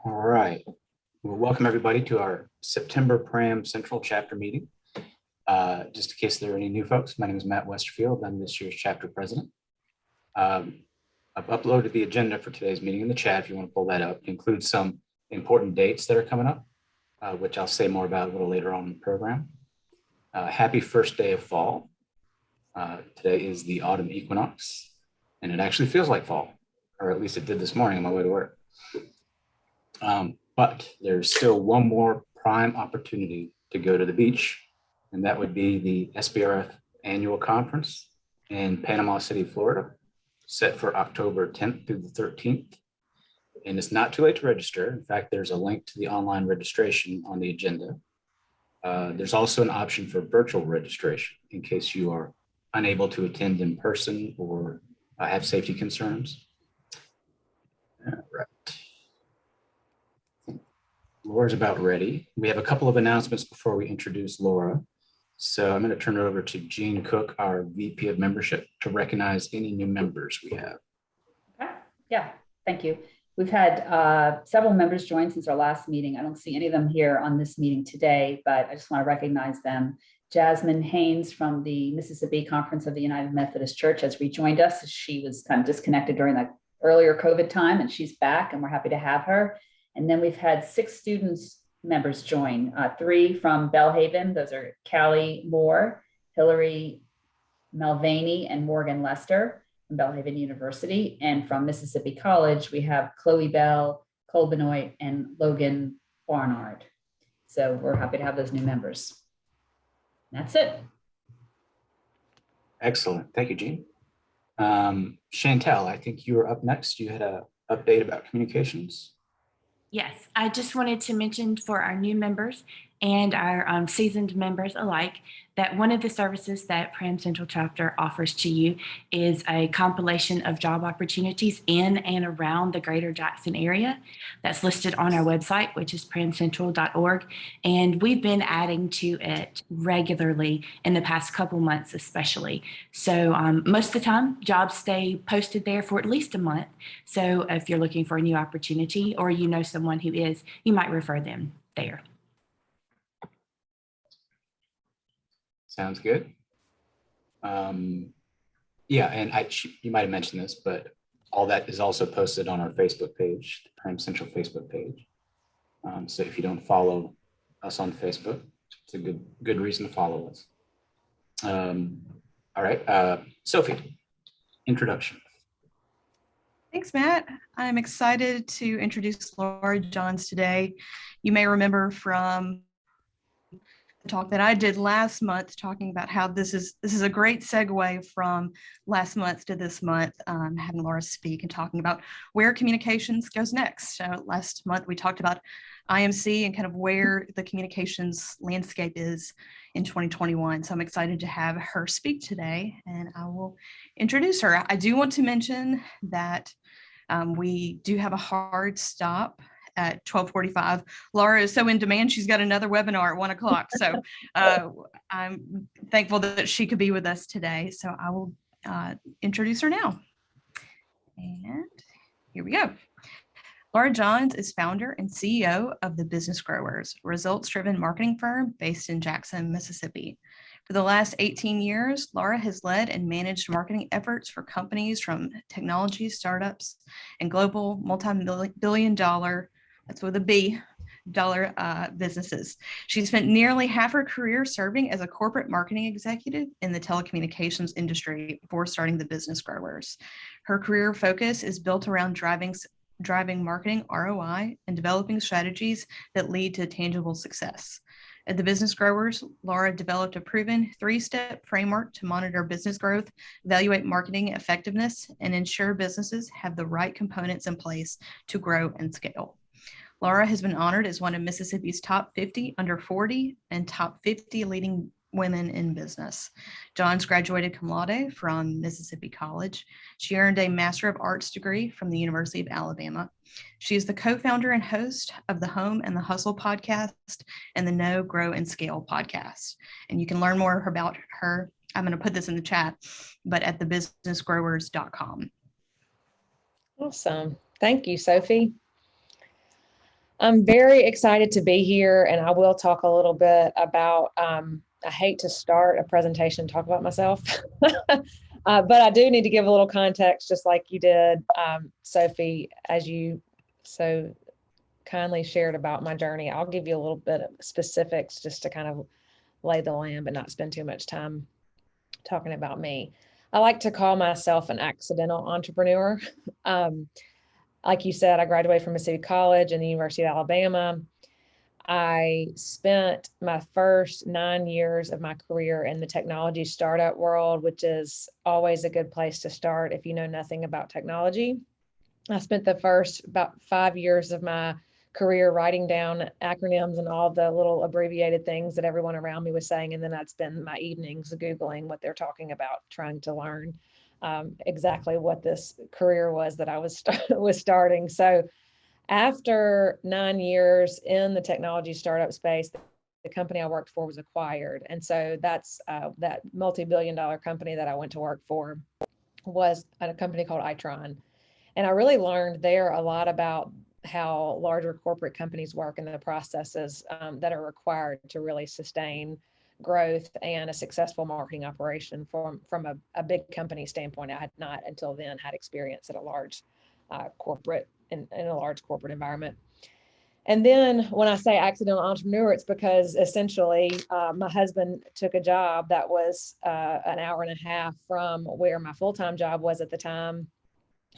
All right. Well, welcome everybody to our September Pram Central Chapter meeting. Just in case there are any new folks, my name is Matt Westerfield. I'm this year's chapter president. I've uploaded the agenda for today's meeting in the chat if you want to pull that up. It includes some important dates that are coming up, which I'll say more about a little later on in the program. Happy first day of fall. Today is the autumn equinox, and it actually feels like fall, or at least it did this morning on my way to work. But there's still one more prime opportunity to go to the beach, and that would be the SBRF annual conference in Panama City, Florida, set for October 10th through the 13th. And it's not too late to register. In fact, there's a link to the online registration on the agenda. There's also an option for virtual registration in case you are unable to attend in person or have safety concerns. All right. Laura's about ready. We have a couple of announcements before we introduce Laura. So I'm going to turn it over to Jean Cook, our VP of Membership, to recognize any new members we have. Okay. Yeah, thank you. We've had several members join since our last meeting. I don't see any of them here on this meeting today, but I just want to recognize them. Jasmine Haynes from the Mississippi Conference of the United Methodist Church has rejoined us. She was kind of disconnected during the earlier COVID time, and she's back, and we're happy to have her. And then we've had 6 students members join, 3 from Belhaven. Those are Callie Moore, Hillary Mulvaney, and Morgan Lester from Belhaven University. And from Mississippi College, we have Chloe Bell, Cole Benoit, and Logan Barnard. So we're happy to have those new members. That's it. Excellent. Thank you, Jean. Chantel, I think you were up next. You had an update about communications. Yes, I just wanted to mention for our new members and our seasoned members alike that one of the services that Pram Central Chapter offers to you is a compilation of job opportunities in and around the greater Jackson area. That's listed on our website, which is pramcentral.org. And we've been adding to it regularly in the past couple months, especially. So most of the time, jobs stay posted there for at least a month. So if you're looking for a new opportunity or you know someone who is, you might refer them there. Sounds good. Yeah, and you might have mentioned this, but all that is also posted on our Facebook page, the Pram Central Facebook page. So if you don't follow us on Facebook, it's a good reason to follow us. All right, Sophie, introduction. Thanks, Matt. I'm excited to introduce Laura Johns today. You may remember from the talk that I did last month, talking about how this is a great segue from last month to this month, having Laura speak and talking about where communications goes next. Last month we talked about IMC and kind of where the communications landscape is in 2021. So I'm excited to have her speak today, and I will introduce her. I do want to mention that we do have a hard stop at 12:45. Laura is so in demand, she's got another webinar at 1 o'clock. So I'm thankful that she could be with us today. So I will introduce her now. And here we go. Laura Johns is founder and CEO of the Business Growers, a results-driven marketing firm based in Jackson, Mississippi. For the last 18 years, Laura has led and managed marketing efforts for companies from technology startups and global multi-billion dollar, that's with a B, dollar businesses. She spent nearly half her career serving as a corporate marketing executive in the telecommunications industry before starting the Business Growers. Her career focus is built around driving marketing ROI and developing strategies that lead to tangible success. At the Business Growers, Laura developed a proven 3-step framework to monitor business growth, evaluate marketing effectiveness, and ensure businesses have the right components in place to grow and scale. Laura has been honored as one of Mississippi's top 50 under 40 and top 50 leading women in business. Johns graduated cum laude from Mississippi College. She earned a Master of Arts degree from the University of Alabama. She is the co-founder and host of the Home and the Hustle podcast and the Know, Grow, and Scale podcast. And you can learn more about her, I'm going to put this in the chat, but at thebusinessgrowers.com. Awesome. Thank you, Sophie. I'm very excited to be here, and I will talk a little bit about, I hate to start a presentation and talk about myself, but I do need to give a little context, just like you did, Sophie, as you so kindly shared about my journey. I'll give you a little bit of specifics just to kind of lay the land, but not spend too much time talking about me. I like to call myself an accidental entrepreneur. Like you said, I graduated from Mississippi College and the University of Alabama. I spent my first 9 years of my career in the technology startup world, which is always a good place to start if you know nothing about technology. I spent the first about 5 years of my career writing down acronyms and all the little abbreviated things that everyone around me was saying. And then I'd spend my evenings Googling what they're talking about, trying to learn exactly what this career was that I was starting. So after 9 years in the technology startup space, the company I worked for was acquired. And so that's that multi-billion-dollar company that I went to work for was a company called Itron. And I really learned there a lot about how larger corporate companies work and the processes that are required to really sustain growth and a successful marketing operation from a big company standpoint. I had not until then had experience at a large corporate in a large corporate environment. And then when I say accidental entrepreneur, it's because essentially my husband took a job that was an hour and a half from where my full-time job was at the time.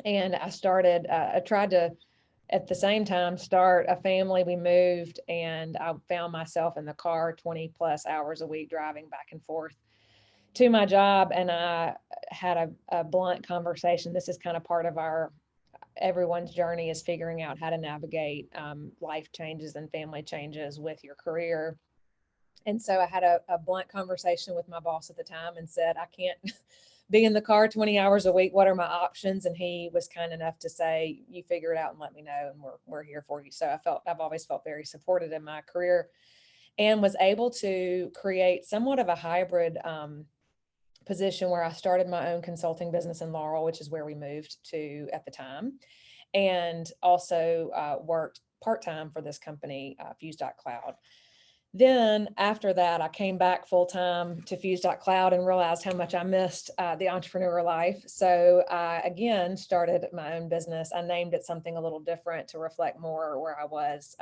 And I tried to, at the same time, start a family. We moved and I found myself in the car 20 plus hours a week driving back and forth to my job. And I had a blunt conversation. This is kind of part of everyone's journey, is figuring out how to navigate life changes and family changes with your career. And so I had a blunt conversation with my boss at the time and said, I can't be in the car 20 hours a week. What are my options? And he was kind enough to say, you figure it out and let me know, and we're here for you. So I've always felt very supported in my career and was able to create somewhat of a hybrid position where I started my own consulting business in Laurel, which is where we moved to at the time, and also worked part-time for this company, Fuse.cloud. Then after that, I came back full-time to Fuse.cloud and realized how much I missed the entrepreneur life. So I, again, started my own business. I named it something a little different to reflect more where I was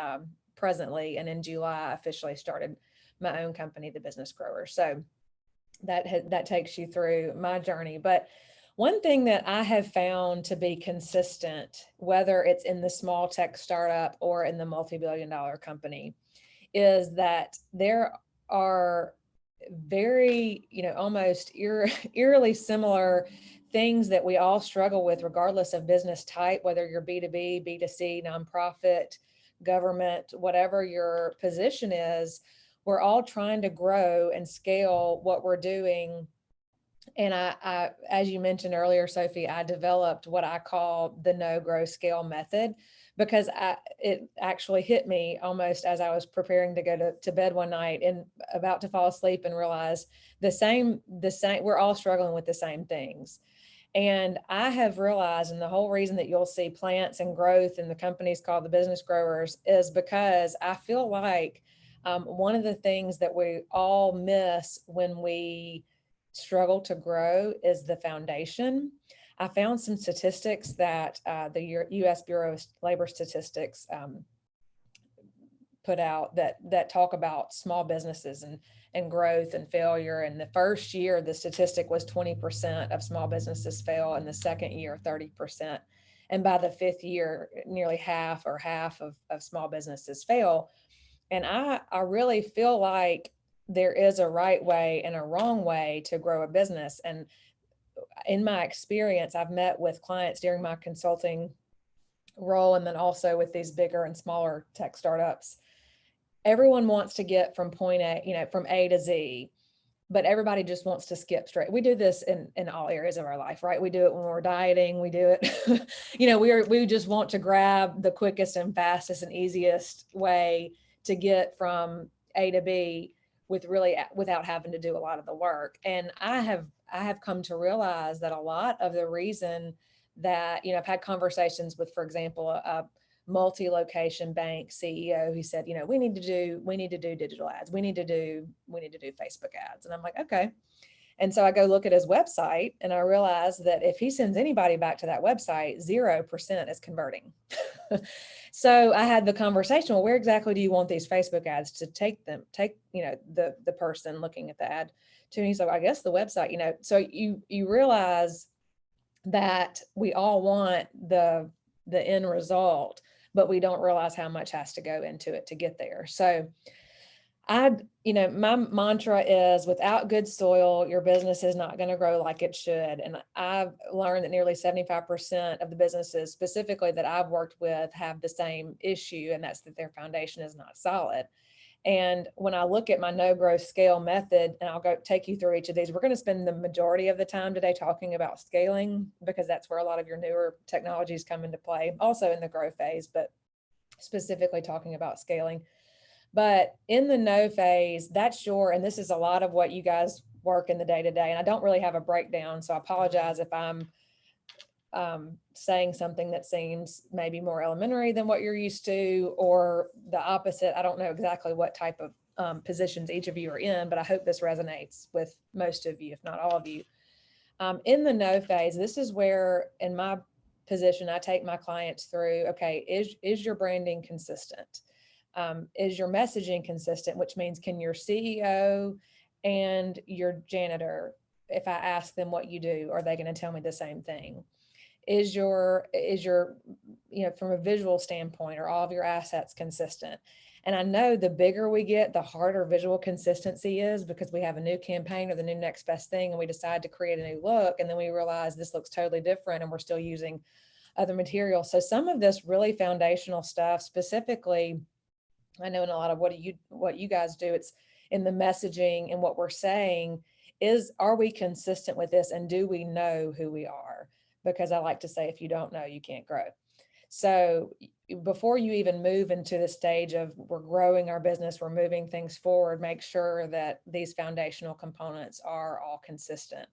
presently. And in July, I officially started my own company, The Business Grower. So that takes you through my journey. But one thing that I have found to be consistent, whether it's in the small tech startup or in the multi-billion-dollar company, is that there are very, almost eerily similar things that we all struggle with, regardless of business type, whether you're B2B, B2C, nonprofit, government, whatever your position is. We're all trying to grow and scale what we're doing. And I, as you mentioned earlier, Sophie, I developed what I call the no, grow, scale method, because it actually hit me almost as I was preparing to go to bed one night and about to fall asleep and realize the same, we're all struggling with the same things. And I have realized, and the whole reason that you'll see plants and growth in the companies called the Business Growers is because I feel like one of the things that we all miss when we struggle to grow is the foundation. I found some statistics that the U.S. Bureau of Labor Statistics put out that talk about small businesses and growth and failure. And the first year, the statistic was 20% of small businesses fail, and the second year, 30%. And by the fifth year, nearly half of small businesses fail. And I really feel like there is a right way and a wrong way to grow a business. And in my experience, I've met with clients during my consulting role, and then also with these bigger and smaller tech startups. Everyone wants to get from point A, from A to Z, but everybody just wants to skip straight. We do this in all areas of our life, right? We do it when we're dieting. We do it, we just want to grab the quickest and fastest and easiest way to get from A to B without having to do a lot of the work. And I have come to realize that a lot of the reason that, I've had conversations with, for example, a multi-location bank CEO. He said, we need to do digital ads. We need to do Facebook ads. And I'm like, okay. And so I go look at his website and I realize that if he sends anybody back to that website, 0% is converting. So I had the conversation, well, where exactly do you want these Facebook ads to take, the person looking at the ad to? And he's like, I guess the website, so you realize that we all want the end result, but we don't realize how much has to go into it to get there. So my mantra is, without good soil, your business is not going to grow like it should. And I've learned that nearly 75% of the businesses specifically that I've worked with have the same issue, and that's that their foundation is not solid. And when I look at my no growth scale method, and I'll go take you through each of these, we're going to spend the majority of the time today talking about scaling, because that's where a lot of your newer technologies come into play, also in the growth phase, but specifically talking about scaling. But in the no phase, that's and this is a lot of what you guys work in the day to day. And I don't really have a breakdown, so I apologize if I'm saying something that seems maybe more elementary than what you're used to, or the opposite. I don't know exactly what type of positions each of you are in, but I hope this resonates with most of you, if not all of you. In the no phase, this is where, in my position, I take my clients through, okay, is your branding consistent? Is your messaging consistent? Which means, can your CEO and your janitor, if I ask them what you do, are they going to tell me the same thing? Is your, from a visual standpoint, are all of your assets consistent? And I know the bigger we get, the harder visual consistency is, because we have a new campaign or the new next best thing, and we decide to create a new look, and then we realize this looks totally different, and we're still using other materials. So some of this really foundational stuff, specifically, I know in a lot of what you guys do, it's in the messaging and what we're saying is, are we consistent with this, and do we know who we are? Because I like to say, if you don't know, you can't grow. So before you even move into the stage of we're growing our business, we're moving things forward, make sure that these foundational components are all consistent.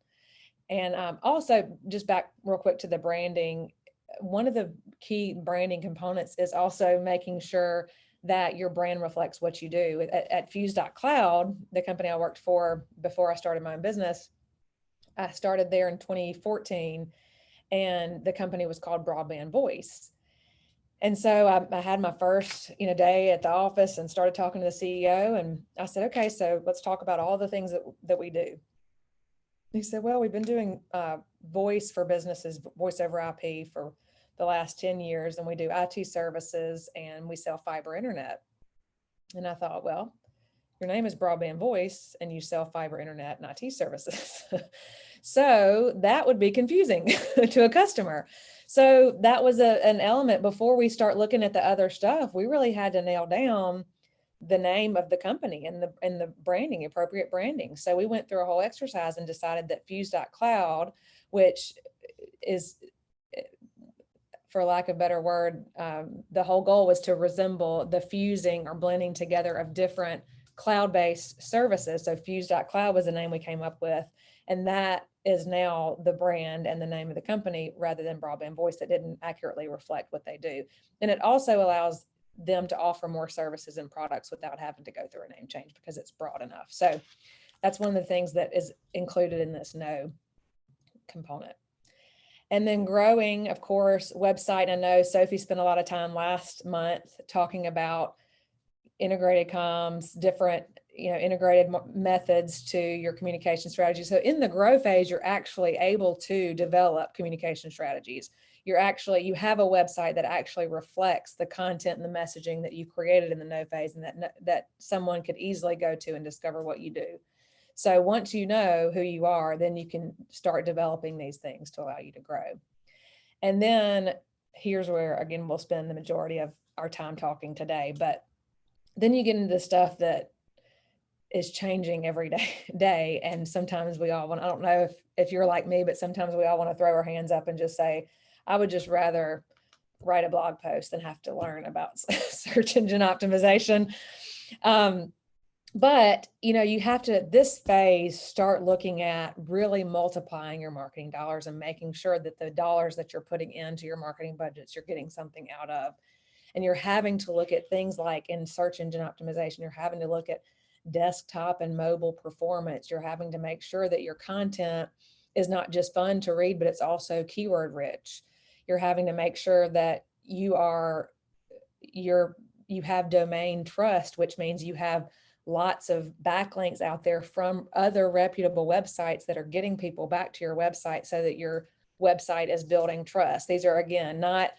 And also, just back real quick to the branding, one of the key branding components is also making sure that your brand reflects what you do. At Fuse.cloud, the company I worked for before I started my own business, I started there in 2014, and the company was called Broadband Voice. And so I had my first, day at the office and started talking to the CEO, and I said, okay, so let's talk about all the things that we do. He said, well, we've been doing voice for businesses, voice over IP for the last 10 years, and we do IT services, and we sell fiber internet. And I thought, well, your name is Broadband Voice and you sell fiber internet and IT services. So that would be confusing to a customer. So that was an element. Before we start looking at the other stuff, we really had to nail down the name of the company and the branding, appropriate branding. So we went through a whole exercise and decided that Fuse.cloud, which is, for lack of a better word, the whole goal was to resemble the fusing or blending together of different cloud-based services. So Fuse.cloud was the name we came up with, and that is now the brand and the name of the company, rather than Broadband Voice, that didn't accurately reflect what they do. And it also allows them to offer more services and products without having to go through a name change, because it's broad enough. So that's one of the things that is included in this no component. And then growing, of course, website. I know Sophie spent a lot of time last month talking about integrated comms, different, integrated methods to your communication strategy. So in the grow phase, you're actually able to develop communication strategies. You have a website that actually reflects the content and the messaging that you created in the no phase, and that someone could easily go to and discover what you do. So once you know who you are, then you can start developing these things to allow you to grow. And then here's where, again, we'll spend the majority of our time talking today, but then you get into the stuff that is changing every day. And sometimes we all want, I don't know if you're like me, but sometimes we all want to throw our hands up and just say, I would just rather write a blog post than have to learn about search engine optimization. But, you have to, this phase, start looking at really multiplying your marketing dollars and making sure that the dollars that you're putting into your marketing budgets, you're getting something out of. And you're having to look at things like in search engine optimization, you're having to look at desktop and mobile performance. You're having to make sure that your content is not just fun to read, but it's also keyword rich. You're having to make sure that you have domain trust, which means you have lots of backlinks out there from other reputable websites that are getting people back to your website so that your website is building trust. These are, again, not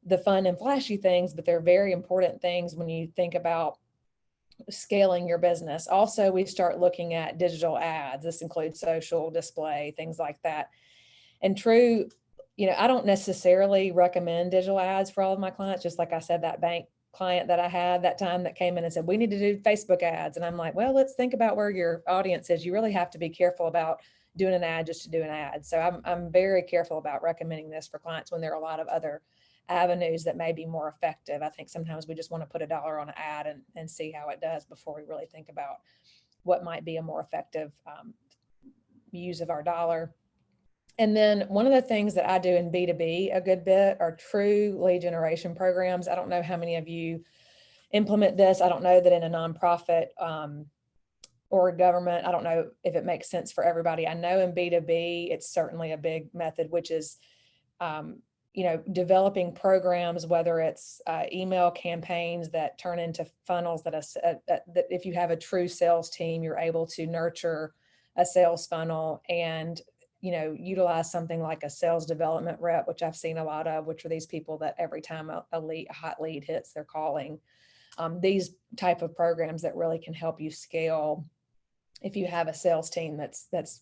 the fun and flashy things, but they're very important things when you think about scaling your business. Also, we start looking at digital ads. This includes social display, things like that. And true, I don't necessarily recommend digital ads for all of my clients. Just like I said, that bank client that I had that time that came in and said, we need to do Facebook ads. And I'm like, well, let's think about where your audience is. You really have to be careful about doing an ad just to do an ad. So I'm very careful about recommending this for clients when there are a lot of other avenues that may be more effective. I think sometimes we just want to put $1 on an ad and see how it does before we really think about what might be a more effective use of our dollar. And then one of the things that I do in B2B a good bit are true lead generation programs. I don't know how many of you implement this. I don't know that in a nonprofit or a government, I don't know if it makes sense for everybody. I know in B2B, it's certainly a big method, which is developing programs, whether it's email campaigns that turn into funnels that if you have a true sales team, you're able to nurture a sales funnel and, utilize something like a sales development rep, which I've seen a lot of, which are these people that every time a hot lead hits, they're calling. These type of programs that really can help you scale if you have a sales team that's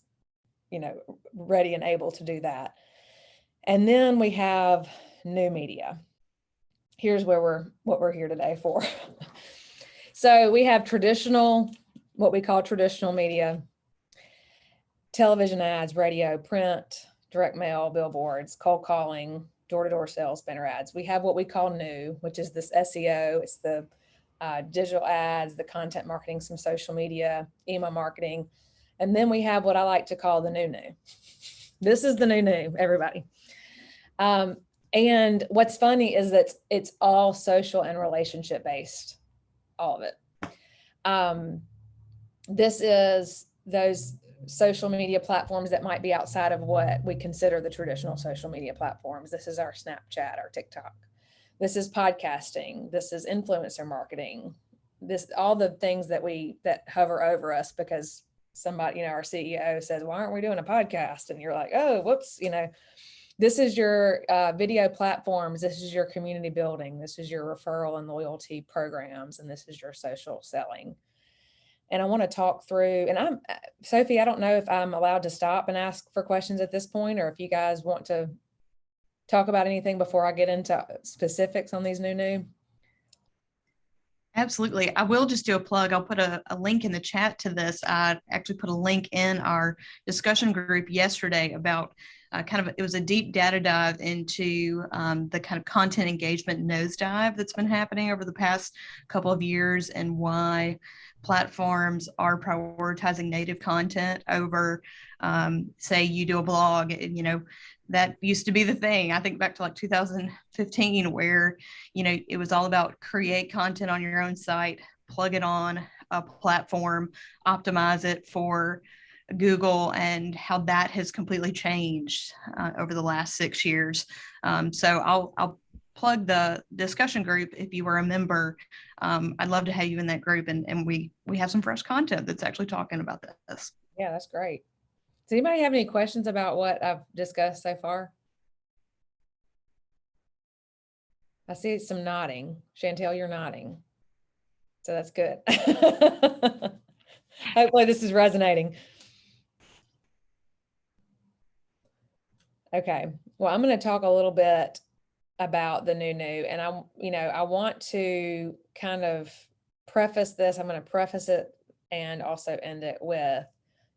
ready and able to do that. And then we have new media. Here's what we're here today for. So we have what we call traditional media, television ads, radio, print, direct mail, billboards, cold calling, door-to-door sales, banner ads. We have what we call new, which is this SEO. It's the digital ads, the content marketing, some social media, email marketing. And then we have what I like to call the new. This is the new, everybody. And what's funny is that it's all social and relationship based, all of it. This is those social media platforms that might be outside of what we consider the traditional social media platforms. This is our Snapchat, our TikTok. This is podcasting. This is influencer marketing. All the things that hover over us because somebody, our CEO says, why aren't we doing a podcast? And you're like, oh, whoops, this is your video platforms. This is your community building. This is your referral and loyalty programs. And this is your social selling. And I want to talk through, and Sophie, I don't know if I'm allowed to stop and ask for questions at this point, or if you guys want to talk about anything before I get into specifics on these new. Absolutely. I will just do a plug. I'll put a link in the chat to this. I actually put a link in our discussion group yesterday about it was a deep data dive into the kind of content engagement nosedive that's been happening over the past couple of years and why platforms are prioritizing native content over, say, you do a blog, that used to be the thing. I think back to like 2015 where, it was all about create content on your own site, plug it on a platform, optimize it for Google, and how that has completely changed over the last 6 years. So I'll plug the discussion group if you were a member. I'd love to have you in that group, and we have some fresh content that's actually talking about this. Yeah, that's great. Does anybody have any questions about what I've discussed so far? I see some nodding. Chantel, you're nodding. So that's good. Hopefully this is resonating. Okay, well, I'm going to talk a little bit about the new, and I want to kind of preface this. I'm going to preface it and also end it with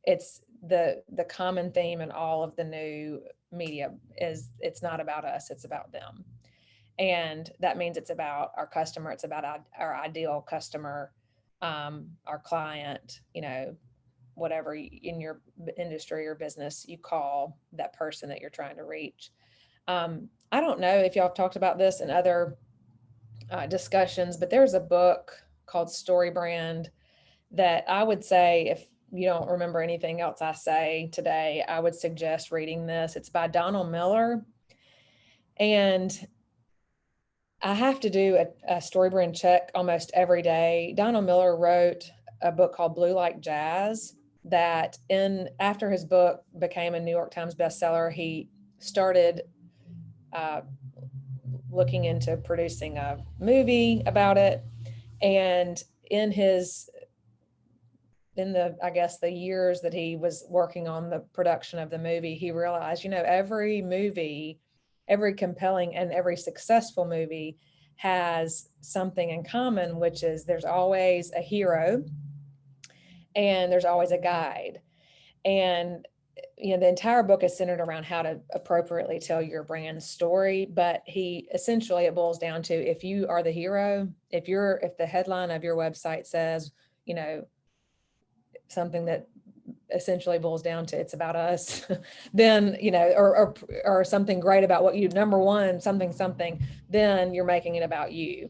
it's the common theme in all of the new media is it's not about us, it's about them. And that means it's about our customer, it's about our ideal customer, our client, whatever in your industry or business you call that person that you're trying to reach. I don't know if y'all have talked about this in other discussions, but there's a book called Story Brand that I would say, if you don't remember anything else I say today, I would suggest reading this. It's by Donald Miller. And I have to do a story brand check almost every day. Donald Miller wrote a book called Blue Like Jazz that after his book became a New York Times bestseller, he started looking into producing a movie about it. And I guess the years that he was working on the production of the movie, he realized, every movie, every compelling and every successful movie has something in common, which is there's always a hero and there's always a guide. And the entire book is centered around how to appropriately tell your brand story, but it boils down to, if you are the hero, if the headline of your website says, something that essentially boils down to it's about us, then, or something great about what you, number one, something, then you're making it about you.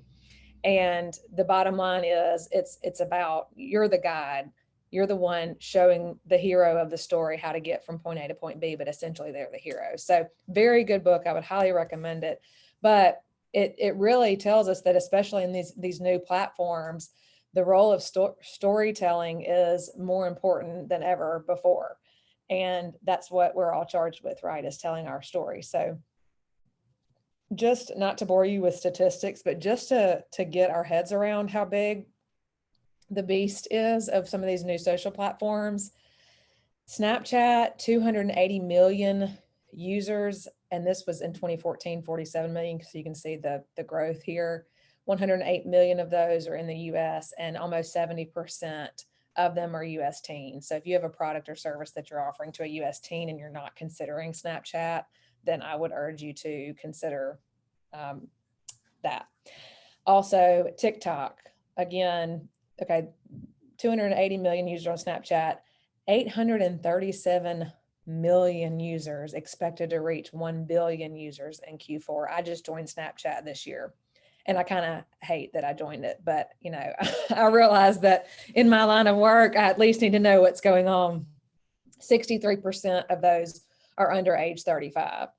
And the bottom line is it's about, you're the guide. You're the one showing the hero of the story how to get from point A to point B, but essentially they're the hero. So very good book. I would highly recommend it. But it really tells us that, especially in these new platforms, the role of storytelling is more important than ever before. And that's what we're all charged with, right? Is telling our story. So just not to bore you with statistics, but just to get our heads around how big the beast is of some of these new social platforms. Snapchat, 280 million users. And this was in 2014, 47 million. So you can see the growth here. 108 million of those are in the US, and almost 70% of them are US teens. So if you have a product or service that you're offering to a US teen and you're not considering Snapchat, then I would urge you to consider that. Also, TikTok, again, okay, 280 million users on Snapchat, 837 million users, expected to reach 1 billion users in Q4. I just joined Snapchat this year, and I kind of hate that I joined it, but I realize that in my line of work, I at least need to know what's going on. 63% of those are under age 35.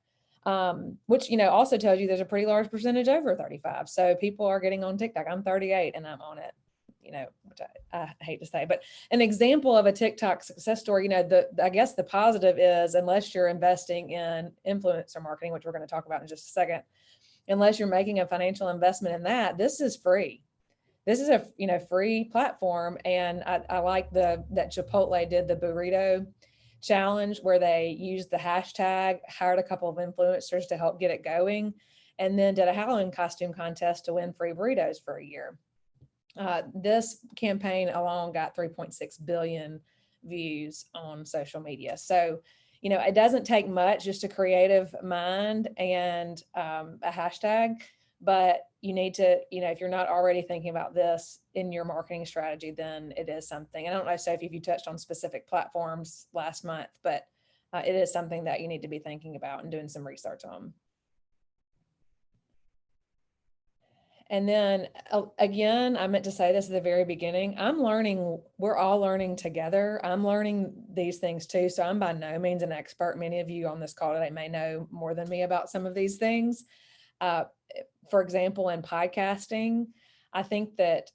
Which, also tells you there's a pretty large percentage over 35. So people are getting on TikTok. I'm 38 and I'm on it, which I hate to say, but an example of a TikTok success story, I guess the positive is, unless you're investing in influencer marketing, which we're going to talk about in just a second, unless you're making a financial investment in that, this is free. This is a free platform. And I like that Chipotle did the burrito challenge, where they used the hashtag, hired a couple of influencers to help get it going, and then did a Halloween costume contest to win free burritos for a year. This campaign alone got 3.6 billion views on social media. So, it doesn't take much, just a creative mind and a hashtag, but you need to, if you're not already thinking about this in your marketing strategy, then it is something. I don't know, Sophie, if you touched on specific platforms last month, but it is something that you need to be thinking about and doing some research on. And then again, I meant to say this at the very beginning, we're all learning together. I'm learning these things too. So I'm by no means an expert. Many of you on this call today may know more than me about some of these things. For example, in podcasting, I think that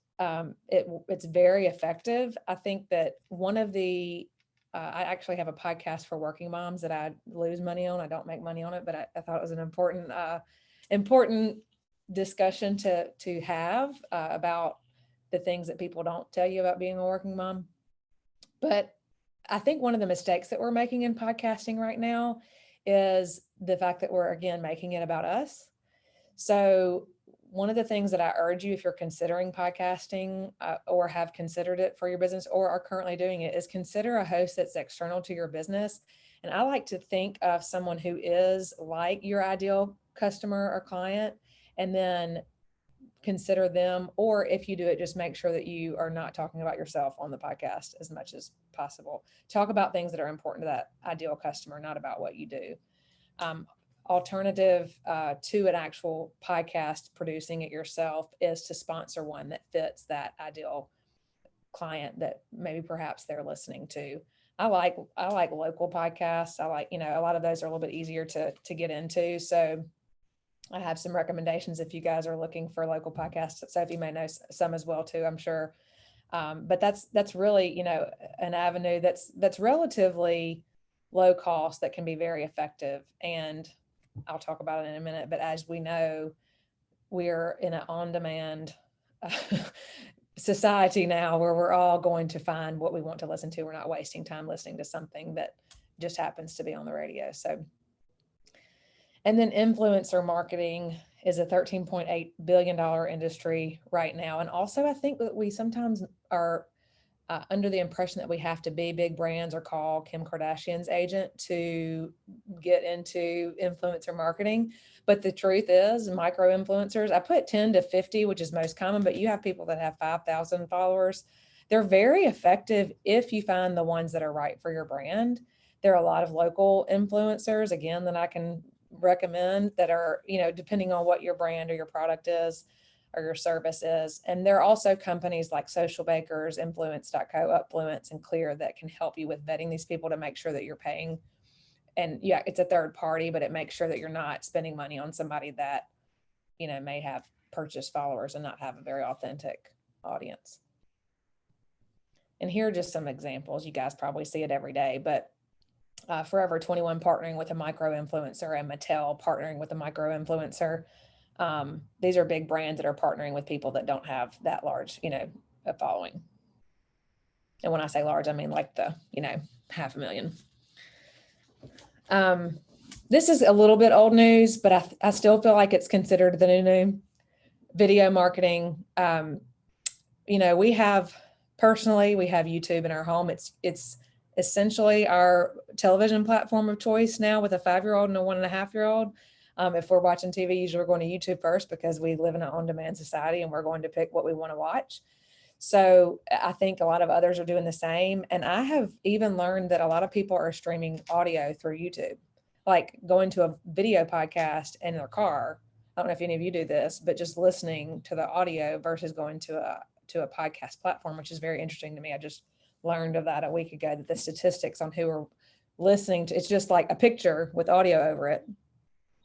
it's very effective. I think that I actually have a podcast for working moms that I lose money on. I don't make money on it, but I thought it was an important discussion to have about the things that people don't tell you about being a working mom. But I think one of the mistakes that we're making in podcasting right now is the fact that we're, again, making it about us. So one of the things that I urge you, if you're considering podcasting or have considered it for your business or are currently doing it, is consider a host that's external to your business. And I like to think of someone who is like your ideal customer or client, and then consider them. Or if you do it, just make sure that you are not talking about yourself on the podcast as much as possible. Talk about things that are important to that ideal customer, not about what you do. alternative to an actual podcast producing it yourself is to sponsor one that fits that ideal client that maybe perhaps they're listening to. I like local podcasts. I like, a lot of those are a little bit easier to get into. So I have some recommendations if you guys are looking for local podcasts. Sophie may know some as well too, I'm sure. But that's really, an avenue that's relatively low cost that can be very effective. And I'll talk about it in a minute, but as we know, we're in an on-demand society now where we're all going to find what we want to listen to. We're not wasting time listening to something that just happens to be on the radio. So, and then influencer marketing is a $13.8 billion industry right now. And also I think that we sometimes are under the impression that we have to be big brands or call Kim Kardashian's agent to get into influencer marketing. But the truth is micro influencers, I put 10 to 50, which is most common, but you have people that have 5,000 followers. They're very effective if you find the ones that are right for your brand. There are a lot of local influencers, again, that I can recommend that are, depending on what your brand or your product is, or your service is. And there are also companies like Social Bakers, Influence.co, Upfluence, and Clear that can help you with vetting these people to make sure that you're paying. And yeah, it's a third party, but it makes sure that you're not spending money on somebody that, may have purchased followers and not have a very authentic audience. And here are just some examples. You guys probably see it every day, but Forever 21 partnering with a micro influencer and Mattel partnering with a micro influencer. These are big brands that are partnering with people that don't have that large, a following. And when I say large, I mean like the, 500,000. This is a little bit old news, but I still feel like it's considered the new video marketing. We have YouTube in our home. It's essentially our television platform of choice now with a 5-year-old and a 1.5-year-old. If we're watching TV, usually we're going to YouTube first because we live in an on-demand society and we're going to pick what we want to watch. So I think a lot of others are doing the same. And I have even learned that a lot of people are streaming audio through YouTube, like going to a video podcast in their car. I don't know if any of you do this, but just listening to the audio versus going to a podcast platform, which is very interesting to me. I just learned of that a week ago, that the statistics on who are listening to, it's just like a picture with audio over it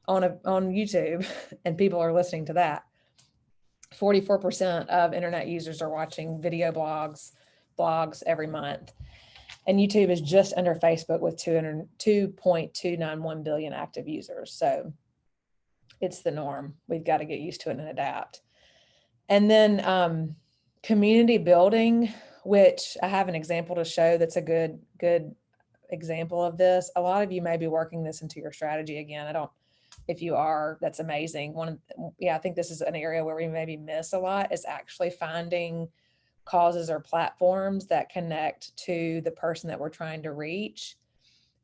on YouTube, and people are listening to that. 44% of internet users are watching video blogs every month. And YouTube is just under Facebook with 2.291 billion active users. So it's the norm. We've got to get used to it and adapt. And then community building, which I have an example to show that's a good example of this. A lot of you may be working this into your strategy. Again, if you are, that's amazing. I think this is an area where we maybe miss a lot, is actually finding causes or platforms that connect to the person that we're trying to reach.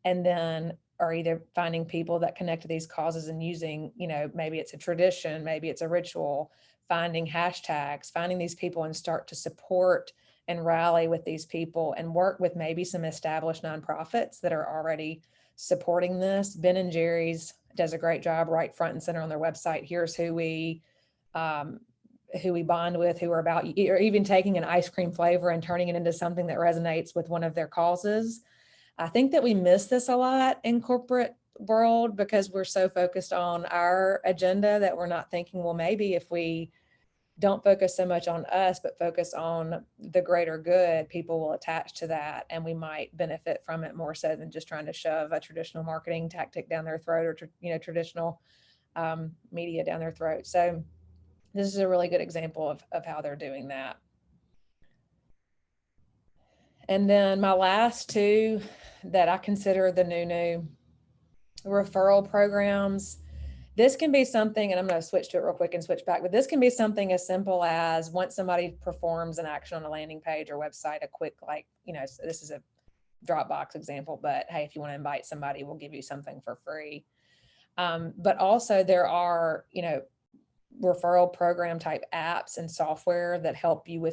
And then are either finding people that connect to these causes and using, maybe it's a tradition, maybe it's a ritual, finding hashtags, finding these people and start to support and rally with these people and work with maybe some established nonprofits that are already supporting this. Ben & Jerry's does a great job right front and center on their website. Here's who we bond with, who are about, or even taking an ice cream flavor and turning it into something that resonates with one of their causes. I think that we miss this a lot in corporate world because we're so focused on our agenda that we're not thinking, well, maybe if we don't focus so much on us, but focus on the greater good, people will attach to that and we might benefit from it more so than just trying to shove a traditional marketing tactic down their throat or, traditional media down their throat. So this is a really good example of how they're doing that. And then my last two that I consider the new referral programs. This can be something, and I'm going to switch to it real quick and switch back, but this can be something as simple as once somebody performs an action on a landing page or website, a quick, so this is a Dropbox example, but hey, if you want to invite somebody, we'll give you something for free. But also there are, referral program type apps and software that help you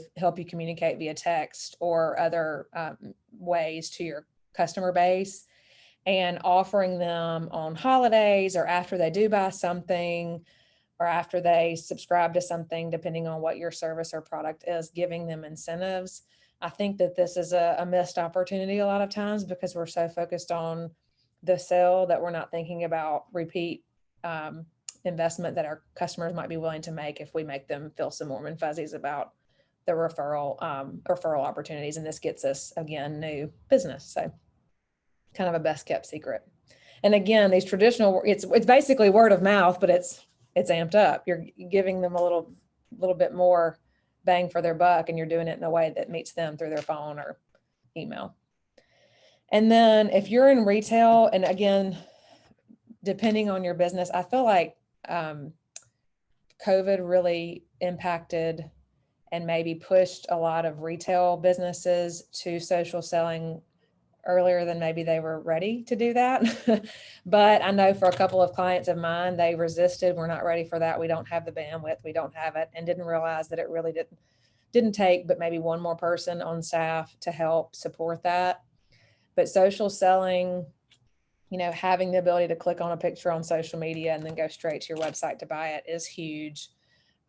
communicate via text or other ways to your customer base. and offering them on holidays or after they do buy something or after they subscribe to something, depending on what your service or product is, giving them incentives. I think that this is a missed opportunity a lot of times because we're so focused on the sale that we're not thinking about repeat investment that our customers might be willing to make if we make them feel some warm and fuzzies about the referral opportunities. And this gets us, again, new business. So kind of a best kept secret. And again, these traditional, it's basically word of mouth, but it's amped up. You're giving them a little bit more bang for their buck, and you're doing it in a way that meets them through their phone or email. And then if you're in retail, and again, depending on your business, I feel like COVID really impacted and maybe pushed a lot of retail businesses to social selling earlier than maybe they were ready to do that. But I know for a couple of clients of mine, they resisted. We're not ready for that. We don't have the bandwidth. We don't have it, and didn't realize that it really didn't take but maybe one more person on staff to help support that. But social selling, having the ability to click on a picture on social media and then go straight to your website to buy it is huge.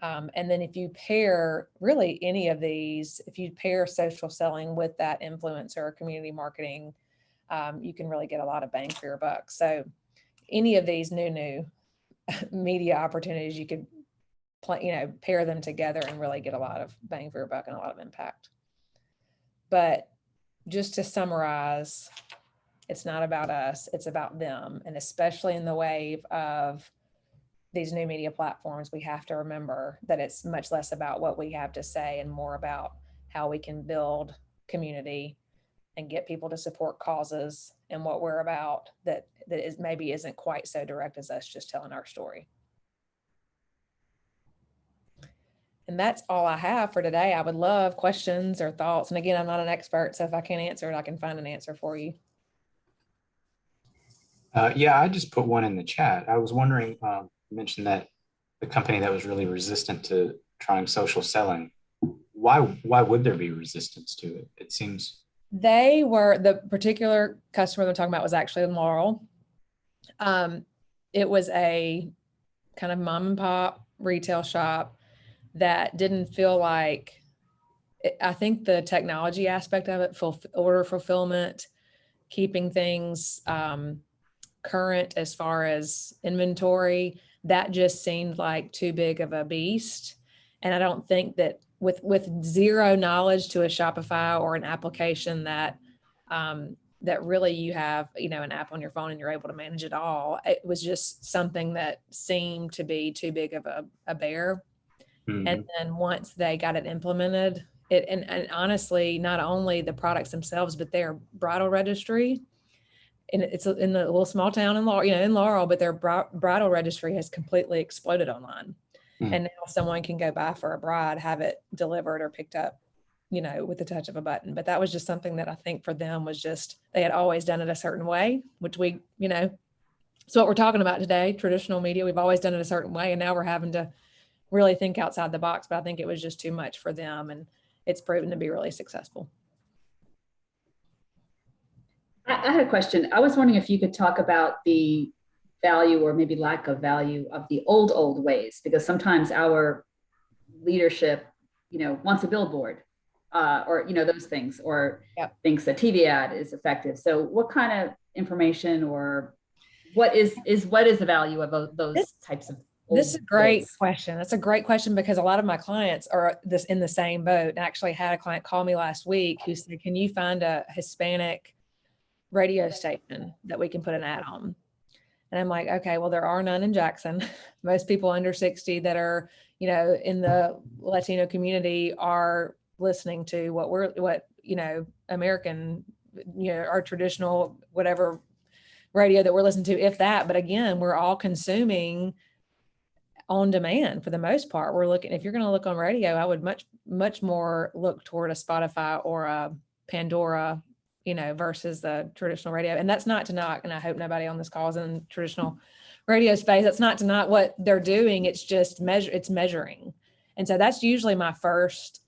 And then if you pair really any of these, if you pair social selling with that influencer or community marketing, you can really get a lot of bang for your buck. So any of these new media opportunities, you could pair them together and really get a lot of bang for your buck and a lot of impact. But just to summarize, it's not about us, it's about them. And especially in the wave of these new media platforms, we have to remember that it's much less about what we have to say and more about how we can build community and get people to support causes and what we're about that maybe isn't quite so direct as us just telling our story. And that's all I have for today. I would love questions or thoughts. And again, I'm not an expert, so if I can't answer it, I can find an answer for you. Yeah, I just put one in the chat. I was wondering, you mentioned that the company that was really resistant to trying social selling, why would there be resistance to it? It seems the particular customer they're talking about was actually in Laurel. It was a kind of mom and pop retail shop that didn't feel like, I think the technology aspect of it, order fulfillment, keeping things current as far as inventory, that just seemed like too big of a beast. And I don't think that with zero knowledge to a Shopify or an application that really you have, an app on your phone and you're able to manage it all, it was just something that seemed to be too big of a bear. Mm-hmm. And then once they got it implemented, and honestly, not only the products themselves, but their bridal registry, and it's in the little small town in Laurel, but their bridal registry has completely exploded online. Mm. And now someone can go buy for a bride, have it delivered or picked up, with the touch of a button. But that was just something that I think for them was just, they had always done it a certain way, which we, it's what we're talking about today, traditional media. We've always done it a certain way, and now we're having to really think outside the box. But I think it was just too much for them, and it's proven to be really successful. I had a question. I was wondering if you could talk about the value or maybe lack of value of the old ways, because sometimes our leadership, wants a billboard or, those things, or thinks a TV ad is effective. So what kind of information or what is the value of those types of This is a great question. That's a great question, because a lot of my clients are in the same boat. I actually had a client call me last week who said, can you find a Hispanic radio station that we can put an ad on? And I'm like, okay, well, there are none in Jackson. Most people under 60 that are, in the Latino community are listening to American, our traditional, whatever radio that we're listening to, if that. But again, we're all consuming on demand for the most part. We're looking, if you're going to look on radio, I would much more look toward a Spotify or a Pandora, versus the traditional radio. And that's not to knock, and I hope nobody on this call is in traditional radio space. That's not to knock what they're doing. It's just it's measuring. And so that's usually my first,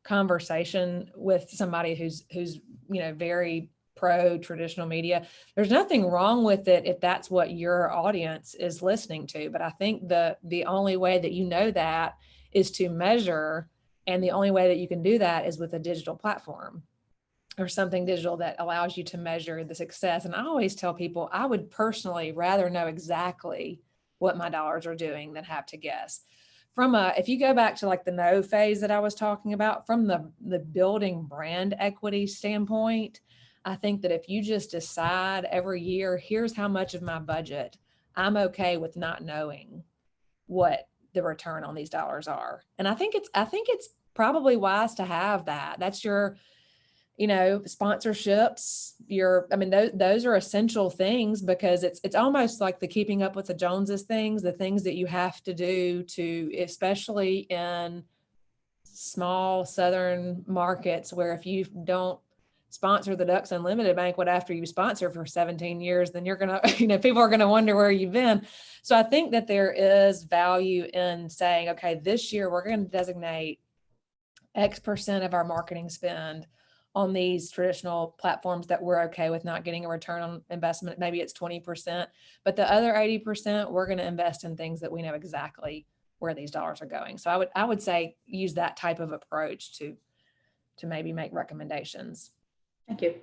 conversation with somebody who's very pro traditional media. There's nothing wrong with it if that's what your audience is listening to. But I think the only way that you know that is to measure. And the only way that you can do that is with a digital platform or something digital that allows you to measure the success. And I always tell people, I would personally rather know exactly what my dollars are doing than have to guess. If you go back to like the know phase that I was talking about, from the building brand equity standpoint, I think that if you just decide every year, here's how much of my budget, I'm okay with not knowing what the return on these dollars are. And I think it's probably wise to have that. That's your, sponsorships, those are essential things, because it's almost like the keeping up with the Joneses things, the things that you have to do to, especially in small Southern markets, where if you don't sponsor the Ducks Unlimited banquet after you sponsor for 17 years, then you're going to, people are going to wonder where you've been. So I think that there is value in saying, okay, this year we're going to designate X% of our marketing spend on these traditional platforms that we're okay with not getting a return on investment. Maybe it's 20%, but the other 80%, we're going to invest in things that we know exactly where these dollars are going. So I would say use that type of approach to maybe make recommendations. Thank you.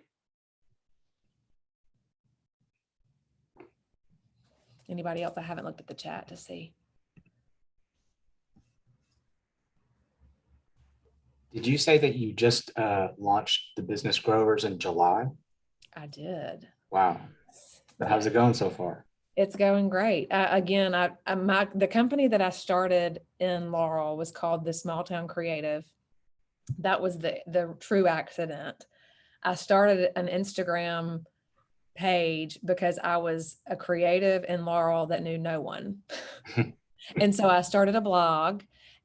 Anybody else? I haven't looked at the chat to see. Did you say that you just launched the Business Growers in July? I did. Wow. But how's it going so far? It's going great. The company that I started in Laurel was called the Small Town Creative. That was the true accident. I started an Instagram page because I was a creative in Laurel that knew no one. And so I started a blog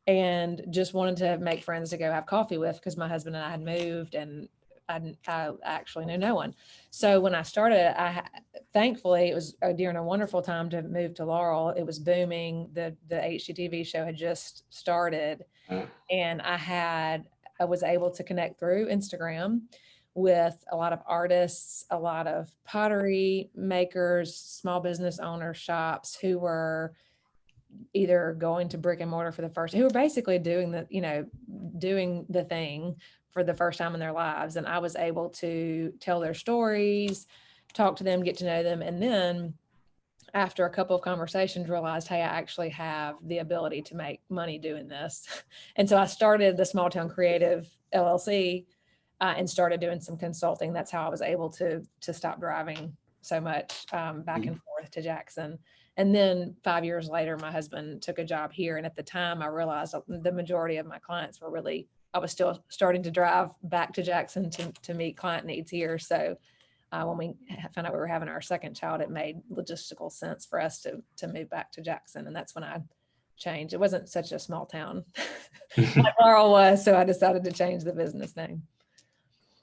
and just wanted to make friends to go have coffee with, because my husband and I had moved and I actually knew no one. So when I started, thankfully it was during a wonderful time to move to Laurel. It was booming. The HGTV show had just started, and I was able to connect through Instagram with a lot of artists, a lot of pottery makers, small business owners, shops who were either going to brick and mortar for the first, who were basically doing the thing for the first time in their lives. And I was able to tell their stories, talk to them, get to know them. And then after a couple of conversations, realized, hey, I actually have the ability to make money doing this. And so I started the Small Town Creative LLC and started doing some consulting. That's how I was able to stop driving so much back and forth to Jackson. And then 5 years later, my husband took a job here. And at the time I realized the majority of my clients were I was still starting to drive back to Jackson to meet client needs here. So when we found out we were having our second child, it made logistical sense for us to move back to Jackson. And that's when I changed. It wasn't such a small town like Laurel was. So I decided to change the business name.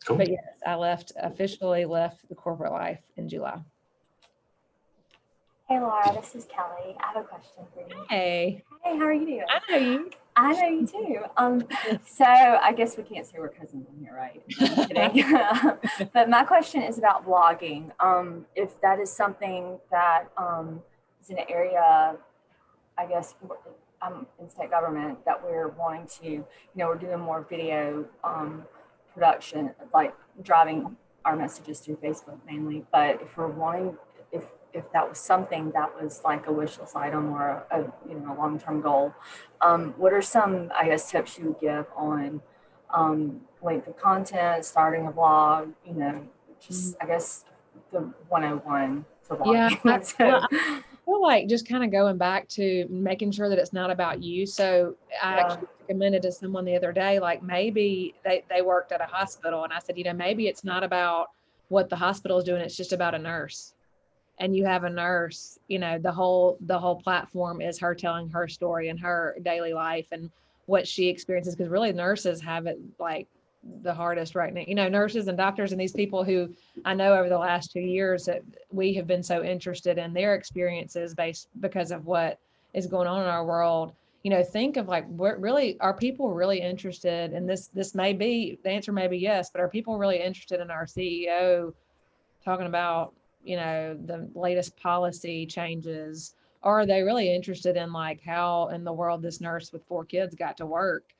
Cool. But yes, I officially left the corporate life in July. Hey Laura, this is Kelly. I have a question for you. Hey. Hey, how are you doing? I know you. I know you too. So I guess we can't say we're cousins in here, right? No, I'm kidding. But my question is about blogging. If that is something that is an area, I guess, in state government that we're wanting to, we're doing more video production, like driving our messages through Facebook mainly. But if we're wanting, if that was something that was like a wish list item or a long-term goal, what are some, I guess, tips you would give on length of content, starting a blog, just I guess the 101 for blogging. Yeah, I feel like just kind of going back to making sure that it's not about you. So I actually recommended to someone the other day, like maybe they worked at a hospital, and I said, maybe it's not about what the hospital is doing. It's just about a nurse. And you have a nurse, the whole platform is her telling her story and her daily life and what she experiences. Because really nurses have it like the hardest right now, nurses and doctors and these people who I know over the last 2 years that we have been so interested in their experiences because of what is going on in our world. Think of like, are people really interested in this? This may be, the answer may be yes, but are people really interested in our CEO talking about, the latest policy changes? Or are they really interested in like how in the world this nurse with 4 kids got to work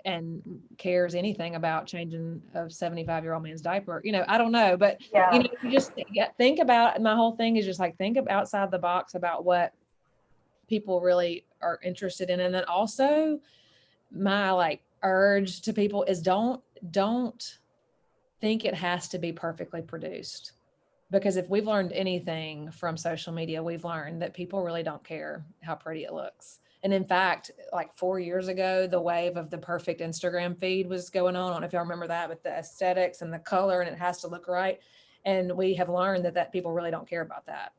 and cares anything about changing a 75-year-old man's diaper? I don't know, but Yeah. you just think about, my whole thing is just like, think of outside the box about what people really are interested in. And then also my like urge to people is don't think it has to be perfectly produced. Because if we've learned anything from social media, we've learned that people really don't care how pretty it looks. And in fact, like 4 years ago, the wave of the perfect Instagram feed was going on. I don't know if y'all remember that, with the aesthetics and the color, and it has to look right. And we have learned that people really don't care about that.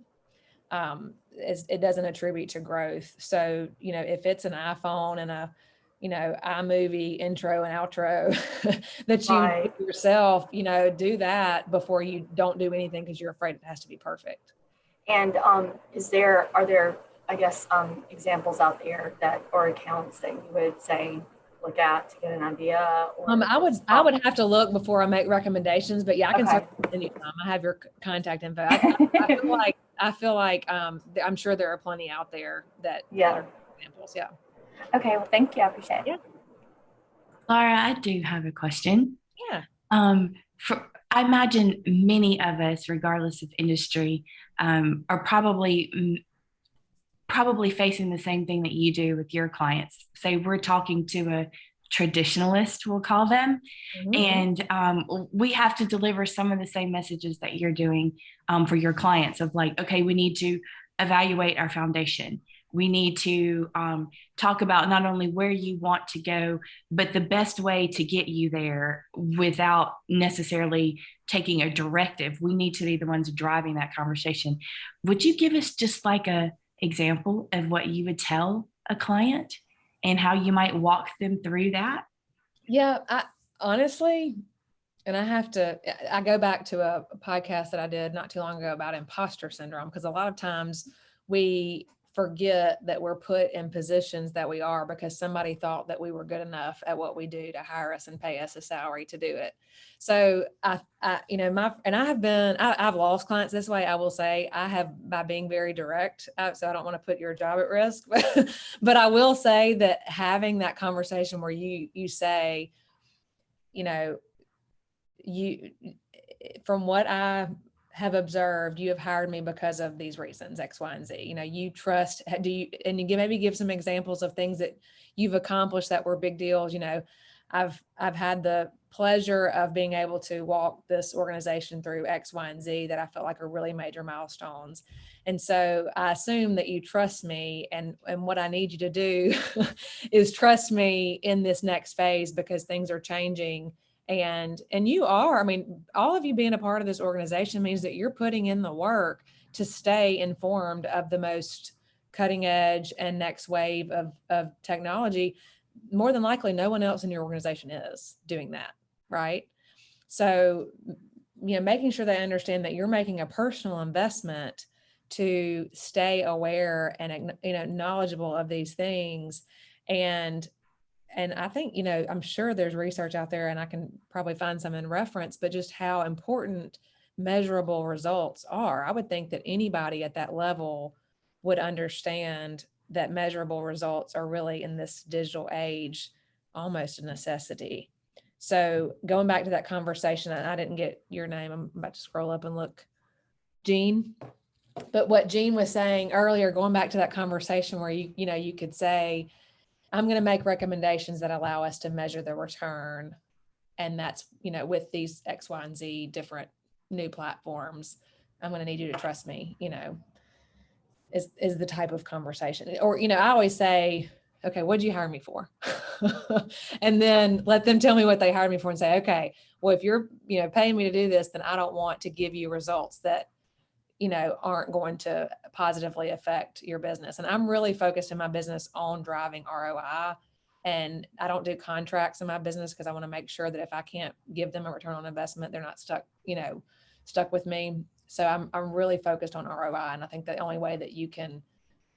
It doesn't attribute to growth. So, if it's an iPhone and a, iMovie intro and outro that you Right. do yourself, do that before you don't do anything because you're afraid it has to be perfect. And are there, I guess, examples out there or accounts that you would say look at to get an idea? Or I would have to look before I make recommendations, but yeah, I can Okay. certainly send you some. I have your contact info. I feel like I'm sure there are plenty out there that are examples. Yeah. Okay. Well, thank you. I appreciate it. Yeah. Laura, I do have a question. Yeah. I imagine many of us, regardless of industry, are probably facing the same thing that you do with your clients. Say we're talking to a traditionalist, we'll call them, Mm-hmm. and we have to deliver some of the same messages that you're doing for your clients of like, okay, we need to evaluate our foundation. We need to talk about not only where you want to go, but the best way to get you there without necessarily taking a directive. We need to be the ones driving that conversation. Would you give us just like a example of what you would tell a client and how you might walk them through that? Yeah, I honestly, and I go back to a podcast that I did not too long ago about imposter syndrome, because a lot of times we forget that we're put in positions that we are because somebody thought that we were good enough at what we do to hire us and pay us a salary to do it. So I've lost clients this way. I will say I have, by being very direct. So I don't want to put your job at risk, but I will say that having that conversation where you say, from what I have observed, you have hired me because of these reasons, X, Y, and Z. You trust, and you maybe give some examples of things that you've accomplished that were big deals. I've had the pleasure of being able to walk this organization through X, Y, and Z that I felt like are really major milestones. And so I assume that you trust me, and what I need you to do is trust me in this next phase, because things are changing. And you are, all of you being a part of this organization means that you're putting in the work to stay informed of the most cutting edge and next wave of technology. More than likely, no one else in your organization is doing that, right? So, making sure they understand that you're making a personal investment to stay aware and, knowledgeable of these things. And I think, I'm sure there's research out there, and I can probably find some in reference, but just how important measurable results are. I would think that anybody at that level would understand that measurable results are really, in this digital age, almost a necessity. So going back to that conversation, I didn't get your name. I'm about to scroll up and look. Jean. But what Jean was saying earlier, going back to that conversation where you could say, I'm going to make recommendations that allow us to measure the return. And that's, with these X, Y, and Z different new platforms, I'm going to need you to trust me, is the type of conversation. Or, I always say, okay, what'd you hire me for? And then let them tell me what they hired me for and say, okay, well, if you're, paying me to do this, then I don't want to give you results that, aren't going to positively affect your business. And I'm really focused in my business on driving ROI. And I don't do contracts in my business because I want to make sure that if I can't give them a return on investment, they're not stuck with me. So I'm really focused on ROI. And I think the only way that you can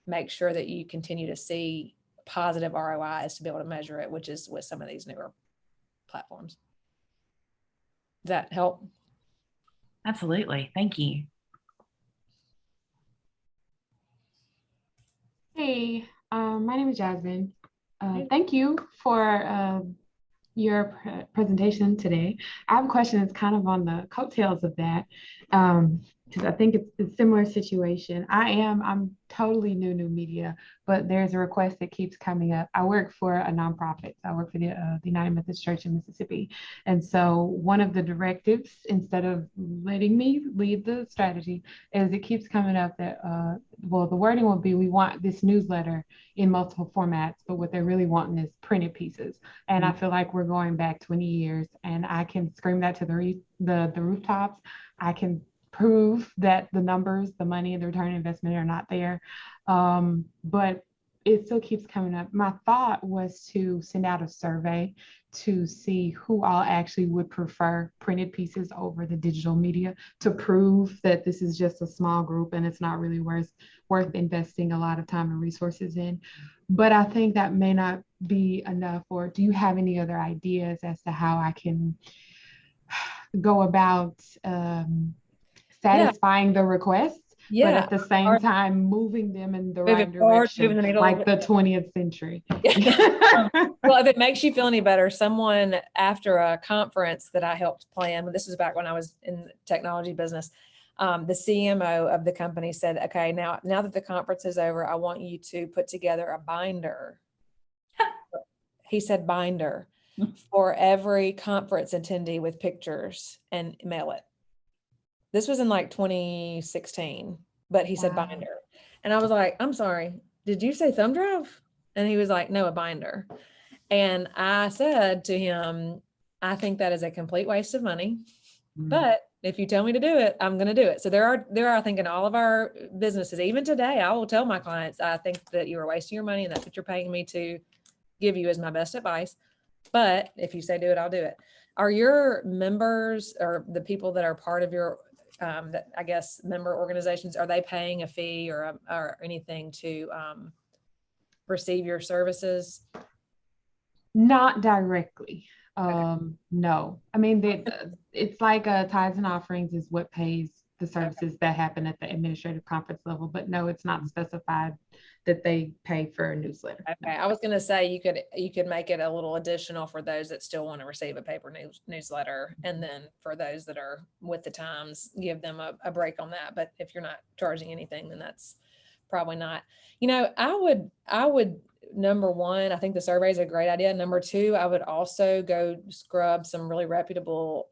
make sure that you continue to see positive ROI is to be able to measure it, which is with some of these newer platforms. Does that help? Absolutely. Thank you. Hey, my name is Jasmine. Thank you for your presentation today. I have a question that's kind of on the coattails of that, because I think it's a similar situation. I'm totally new media, but there's a request that keeps coming up. I work for a nonprofit. I work for the United Methodist Church in Mississippi. And so one of the directives, instead of letting me lead the strategy, is it keeps coming up that, well, the wording will be, we want this newsletter in multiple formats, but what they're really wanting is printed pieces. And I feel like we're going back 20 years, and I can scream that to the rooftops. I can prove that the numbers, the money, the return on investment are not there. But it still keeps coming up. My thought was to send out a survey to see who all actually would prefer printed pieces over the digital media, to prove that this is just a small group and it's not really worth investing a lot of time and resources in. But I think that may not be enough. Or do you have any other ideas as to how I can go about satisfying the requests, but at the same time moving them in the right direction, like the 20th century? Well, if it makes you feel any better, someone after a conference that I helped plan, this was back when I was in the technology business, the CMO of the company said, okay, now that the conference is over, I want you to put together a binder. He said binder for every conference attendee with pictures and mail it. This was in like 2016, but he said binder. And I was like, I'm sorry, did you say thumb drive? And he was like, no, a binder. And I said to him, I think that is a complete waste of money, but if you tell me to do it, I'm going to do it. So there are, I think in all of our businesses, even today, I will tell my clients, I think that you are wasting your money and that's what you're paying me to give you as my best advice. But if you say do it, I'll do it. Are your members or the people that are part of your, that I guess member organizations, are they paying a fee or anything to receive your services? Not directly. No, I mean, it's like tithes and offerings is what pays the services that happen at the administrative conference level, but no, it's not specified that they pay for a newsletter. Okay, I was going to say you could make it a little additional for those that still want to receive a paper newsletter, and then for those that are with the times, give them a break on that. But if you're not charging anything, then that's probably not. I would number one, I think the survey is a great idea. Number two, I would also go scrub some really reputable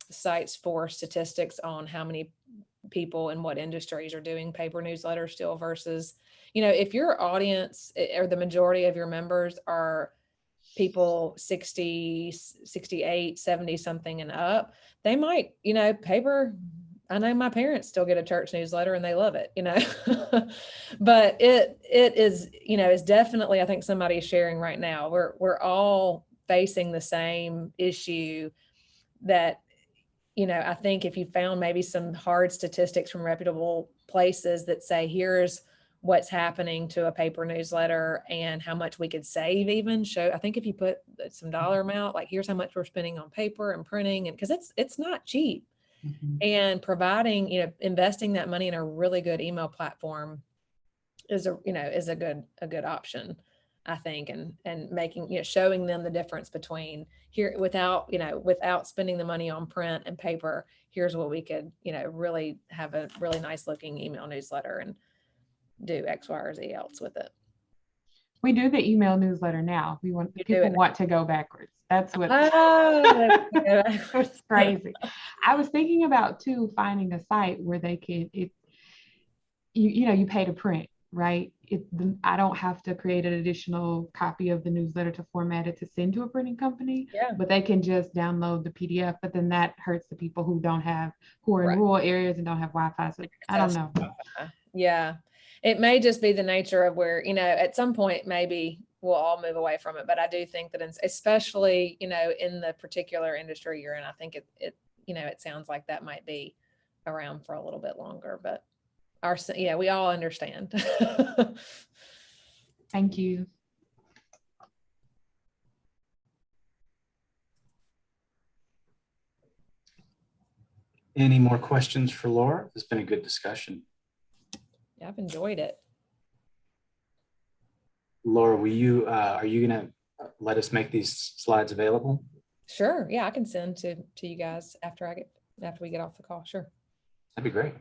sites for statistics on how many people in what industries are doing paper newsletters still versus, if your audience or the majority of your members are people 60, 68, 70 something and up, they might, paper. I know my parents still get a church newsletter and they love it, but it is, it's definitely, I think somebody is sharing right now. We're all facing the same issue that, I think if you found maybe some hard statistics from reputable places that say, here's what's happening to a paper newsletter and how much we could save, even I think if you put some dollar amount, like here's how much we're spending on paper and printing, and because it's not cheap. And providing, investing that money in a really good email platform is a good option, I think, and making, showing them the difference between here without spending the money on print and paper. Here's what we could, really have a really nice looking email newsletter and do X, Y, or Z else with it. We do the email newsletter now. People want to go backwards. That's what it's crazy. I was thinking about too, finding a site where they could, you pay to print, right? I don't have to create an additional copy of the newsletter to format it to send to a printing company, but they can just download the PDF. But then that hurts the people who are in rural areas and don't have Wi-Fi. So I don't know. Yeah. It may just be the nature of where, at some point, maybe we'll all move away from it. But I do think that especially, in the particular industry you're in, I think it sounds like that might be around for a little bit longer, but we all understand. Thank you. Any more questions for Laura? It's been a good discussion. Yeah, I've enjoyed it. Laura, are you gonna let us make these slides available? Sure. Yeah, I can send to you guys after we get off the call. Sure. That'd be great.